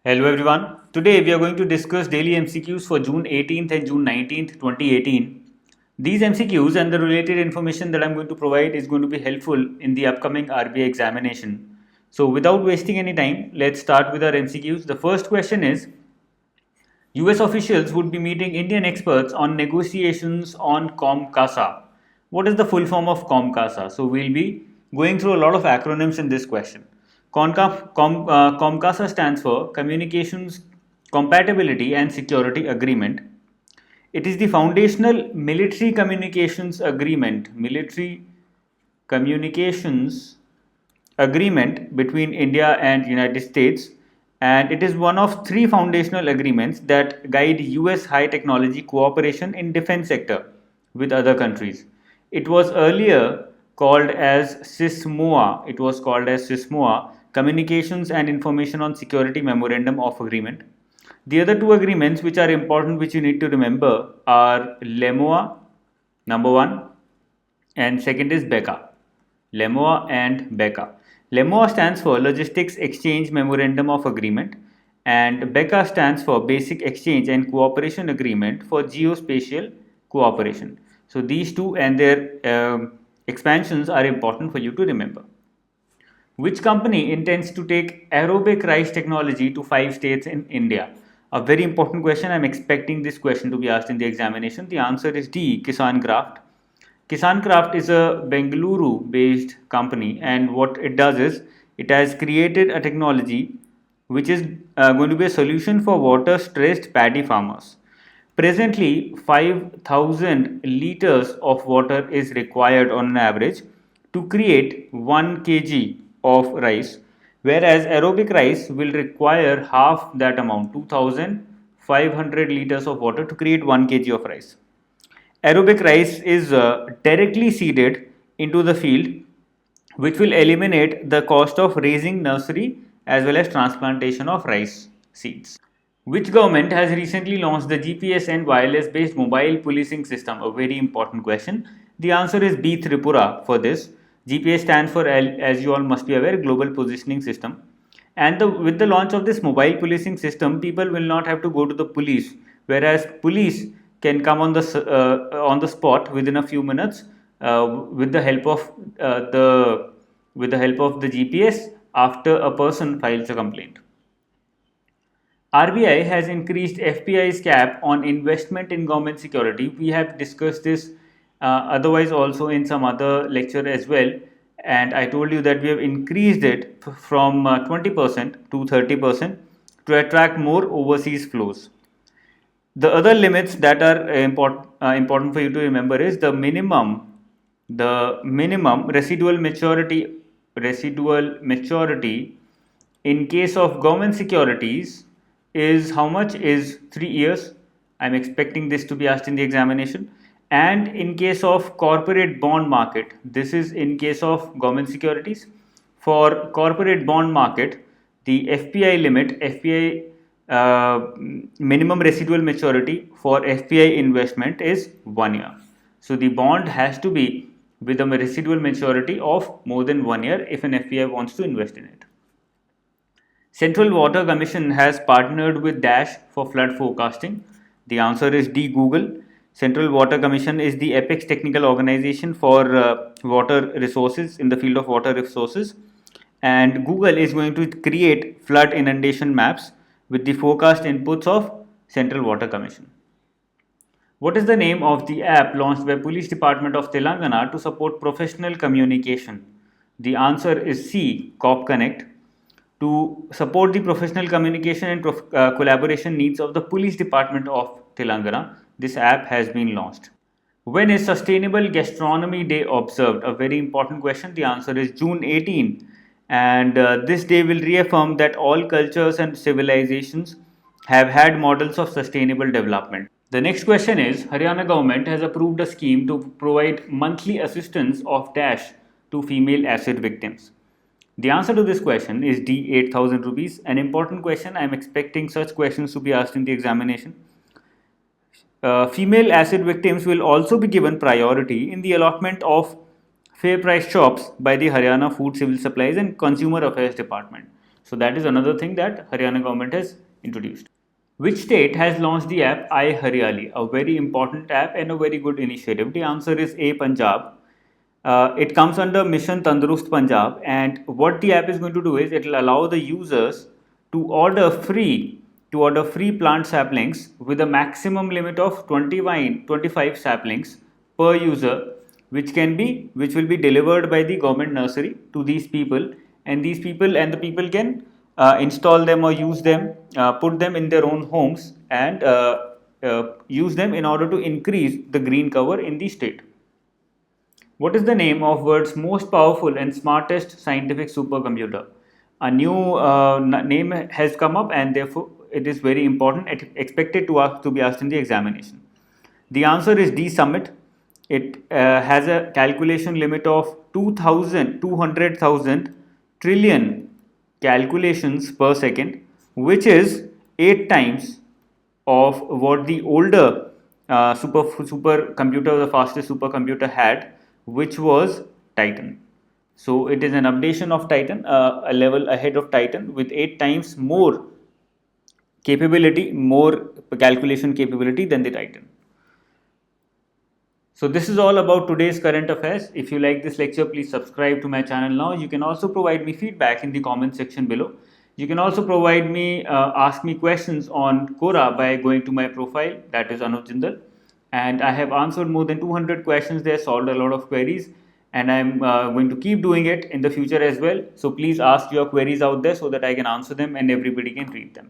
Hello everyone. Today we are going to discuss daily MCQs for June 18th and June 19th, 2018. These MCQs and the related information that I'm going to provide is going to be helpful in the upcoming RBI examination. So without wasting any time, let's start with our MCQs. The first question is, US officials would be meeting Indian experts on negotiations on COMCASA. What is the full form of COMCASA? So we'll be going through a lot of acronyms in this question. COMCASA stands for Communications Compatibility and Security Agreement. It is the foundational military communications agreement, between India and United States, and it is one of three foundational agreements that guide US high technology cooperation in defense sector with other countries. It was earlier called as SISMOA. Communications and Information on Security Memorandum of Agreement. The other two agreements which are important, which you need to remember, are LEMOA, number one, and second is BECA. LEMOA and BECA. LEMOA stands for Logistics Exchange Memorandum of Agreement, and BECA stands for Basic Exchange and Cooperation Agreement for Geospatial Cooperation. So these two and their expansions are important for you to remember. Which company intends to take aerobic rice technology to 5 states in India? A very important question. I'm expecting this question to be asked in the examination. The answer is D, Kisan Craft. Kisan Craft is a Bengaluru based company, and what it does is it has created a technology which is going to be a solution for water stressed paddy farmers. Presently, 5,000 liters of water is required on an average to create 1 kg of rice, whereas aerobic rice will require half that amount, 2,500 liters of water to create 1 kg of rice. Aerobic rice is directly seeded into the field, which will eliminate the cost of raising nursery as well as transplantation of rice seeds. Which government has recently launched the GPS and wireless based mobile policing system? A very important question. The answer is B, Tripura for this. GPS stands for, as you all must be aware, Global Positioning System. And with the launch of this mobile policing system, people will not have to go to the police, whereas police can come on the spot within a few minutes with the help of the GPS after a person files a complaint. RBI has increased FPI's cap on investment in government security. We have discussed this otherwise also in some other lecture as well, and I told you that we have increased it from 20% to 30% to attract more overseas flows. The other limits that are important for you to remember is the minimum residual maturity in case of government securities is how much? Is 3 years. I'm expecting this to be asked in the examination. And in case of corporate bond market, this is in case of government securities. For corporate bond market, the FPI minimum residual maturity for FPI investment is 1 year. So the bond has to be with a residual maturity of more than 1 year if an FPI wants to invest in it. Central Water Commission has partnered with Dash for flood forecasting. The answer is D, Google. Central Water Commission is the apex technical organization for water resources, in the field of water resources, and Google is going to create flood inundation maps with the forecast inputs of Central Water Commission. What is the name of the app launched by Police Department of Telangana to support professional communication? The answer is C, Cop Connect. To support the professional communication and collaboration needs of the Police Department of Telangana, this app has been launched. When is Sustainable Gastronomy Day observed? A very important question. The answer is June 18, and this day will reaffirm that all cultures and civilizations have had models of sustainable development. The next question is, Haryana government has approved a scheme to provide monthly assistance of dash to female acid victims. The answer to this question is D, 8,000 rupees. An important question. I am expecting such questions to be asked in the examination. Female acid victims will also be given priority in the allotment of fair price shops by the Haryana Food, Civil Supplies and Consumer Affairs Department. So that is another thing that Haryana government has introduced. Which state has launched the app iHaryali, a very important app and a very good initiative? The answer is A, Punjab. It comes under Mission Tandurust Punjab, and what the app is going to do is it will allow the users to order free plant saplings with a maximum limit of 25 saplings per user, which will be delivered by the government nursery to these people, and the people can install them or use them, put them in their own homes, and use them in order to increase the green cover in the state. What is the name of world's most powerful and smartest scientific supercomputer? A new name has come up, and therefore it is very important, expected to be asked in the examination. The answer is D Summit. It has a calculation limit of 200,000 trillion calculations per second, which is 8 times of what the older supercomputer, the fastest supercomputer had, which was Titan. So it is an updation of Titan, a level ahead of Titan with 8 times more capability, more calculation capability than the Titan. So this is all about today's current affairs. If you like this lecture, please subscribe to my channel now. You can also provide me feedback in the comment section below. You can also ask me questions on Quora by going to my profile, that is Anuj Jindal. And I have answered more than 200 questions there, solved a lot of queries, and I'm going to keep doing it in the future as well. So please ask your queries out there so that I can answer them and everybody can read them.